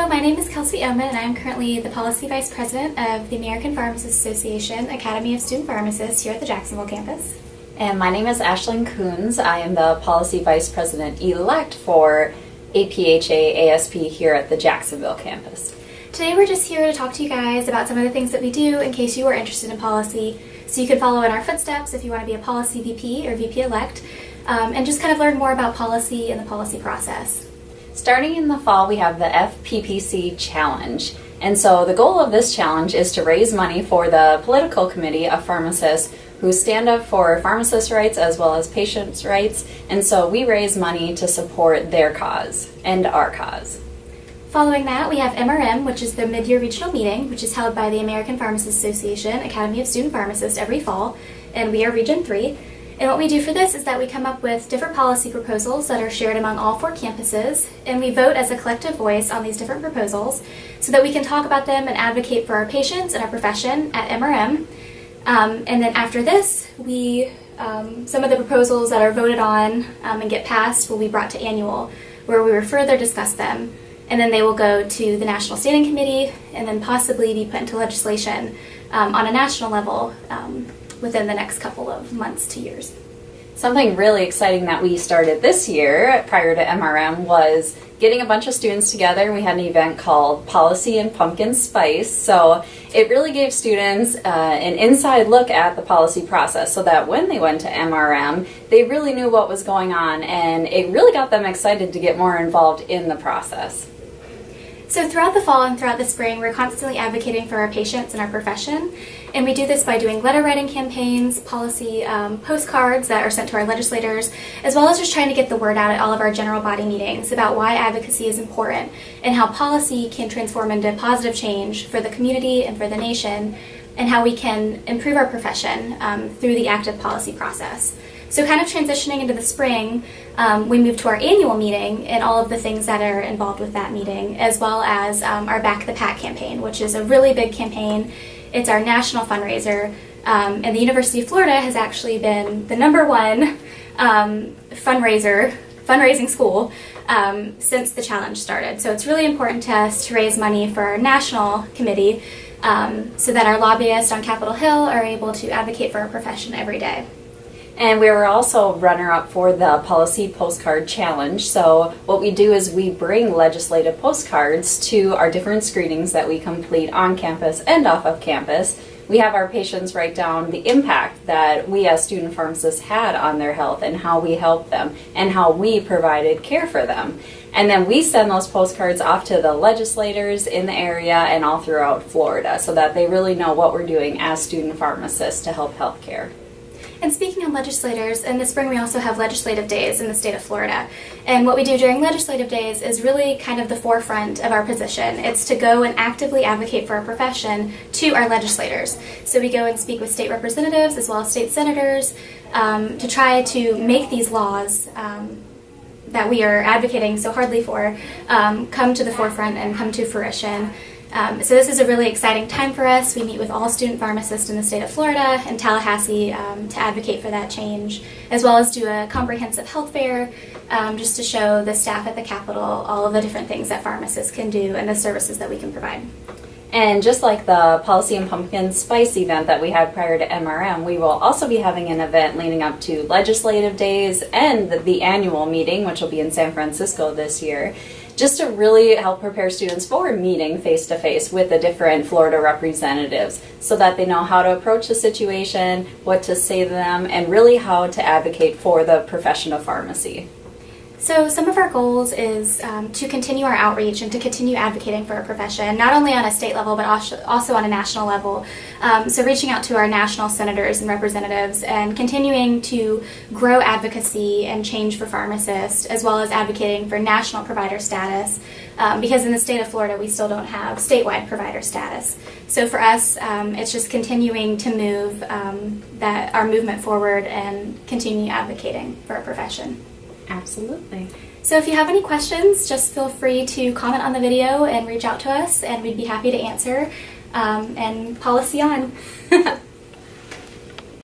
my name is Kelsey Oman, and I'm currently the Policy Vice President of the American Pharmacists Association Academy of Student Pharmacists here at the Jacksonville campus. And my name is Ashlyn Coons. I am the Policy Vice President-elect for APhA-ASP here at the Jacksonville campus. Today we're just here to talk to you guys about some of the things that we do in case you are interested in policy, so you can follow in our footsteps if you want to be a policy VP or VP-elect, and just kind of learn more about policy and the policy process. Starting in the fall, we have the FPPC Challenge. And so the goal of this challenge is to raise money for the political committee of pharmacists who stand up for pharmacist rights as well as patients' rights. And so we raise money to support their cause and our cause. Following that, we have MRM, which is the mid-year regional meeting, which is held by the American Pharmacists Association Academy of Student Pharmacists every fall, and we are Region 3. And what we do for this is that we come up with different policy proposals that are shared among all 4 campuses, and we vote as a collective voice on these different proposals so that we can talk about them and advocate for our patients and our profession at MRM. And then after this, some of the proposals that are voted on and get passed will be brought to annual, where we will further discuss them. And then they will go to the National Standing Committee and then possibly be put into legislation on a national level within the next couple of months to years. Something really exciting that we started this year prior to MRM was getting a bunch of students together, and we had an event called Policy and Pumpkin Spice. So it really gave students an inside look at the policy process so that when they went to MRM, they really knew what was going on, and it really got them excited to get more involved in the process. So throughout the fall and throughout the spring, we're constantly advocating for our patients and our profession, and we do this by doing letter writing campaigns, policy postcards that are sent to our legislators, as well as just trying to get the word out at all of our general body meetings about why advocacy is important and how policy can transform into positive change for the community and for the nation, and how we can improve our profession through the active policy process. So kind of transitioning into the spring, we move to our annual meeting and all of the things that are involved with that meeting, as well as our Back the PAC campaign, which is a really big campaign. It's our national fundraiser, and the University of Florida has actually been the #1 fundraising school since the challenge started. So it's really important to us to raise money for our national committee so that our lobbyists on Capitol Hill are able to advocate for our profession every day. And we were also runner-up for the Policy Postcard Challenge. So what we do is we bring legislative postcards to our different screenings that we complete on campus and off of campus. We have our patients write down the impact that we as student pharmacists had on their health and how we helped them and how we provided care for them. And then we send those postcards off to the legislators in the area and all throughout Florida so that they really know what we're doing as student pharmacists to help healthcare. And speaking of legislators, in the spring we also have legislative days in the state of Florida. And what we do during legislative days is really kind of the forefront of our position. It's to go and actively advocate for our profession to our legislators. So we go and speak with state representatives as well as state senators to try to make these laws that we are advocating so hardly for come to the forefront and come to fruition. So this is a really exciting time for us. We meet with all student pharmacists in the state of Florida and Tallahassee to advocate for that change, as well as do a comprehensive health fair just to show the staff at the Capitol all of the different things that pharmacists can do and the services that we can provide. And just like the Policy and Pumpkin Spice event that we had prior to MRM, we will also be having an event leading up to legislative days and the annual meeting, which will be in San Francisco this year, just to really help prepare students for meeting face-to-face with the different Florida representatives so that they know how to approach the situation, what to say to them, and really how to advocate for the profession of pharmacy. So some of our goals is to continue our outreach and to continue advocating for our profession, not only on a state level but also on a national level. So reaching out to our national senators and representatives and continuing to grow advocacy and change for pharmacists, as well as advocating for national provider status, because in the state of Florida we still don't have statewide provider status. So for us, it's just continuing to move our movement forward and continue advocating for our profession. Absolutely. So if you have any questions, just feel free to comment on the video and reach out to us, and we'd be happy to answer. And policy on.